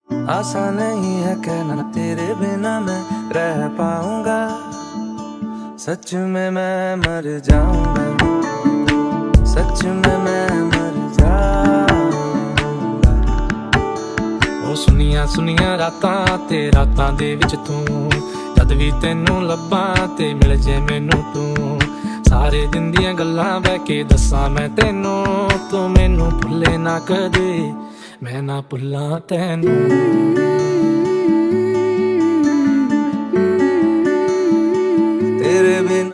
आशा नहीं है कहना तेरे बिना मैं रह पाऊंगा, सच में मैं मर जाऊंगा, सच में मैं मर जाऊंगा। ਉਹ ਸੁਨੀਆਂ ਸੁਨੀਆਂ ਰਾਤਾਂ ਤੇ ਰਾਤਾਂ ਦੇ ਵਿੱਚ ਤੂੰ, ਜਦ ਵੀ ਤੈਨੂੰ ਲੱਭਾਂ ਤੇ ਮਿਲ ਜੇ ਮੈਨੂੰ ਤੂੰ, ਸਾਰੇ ਦਿਨ ਦੀਆਂ ਗੱਲਾਂ ਬਹਿ ਕੇ ਦੱਸਾਂ ਮੈਂ ਤੈਨੂੰ, ਤੂੰ ਮੈਨੂੰ ਭੁੱਲੇ ਨਾ ਕਦੇ ਮੈਂ ਨਾ ਭੁੱਲਾਂ ਤੈਨੂੰ। तेरे बिन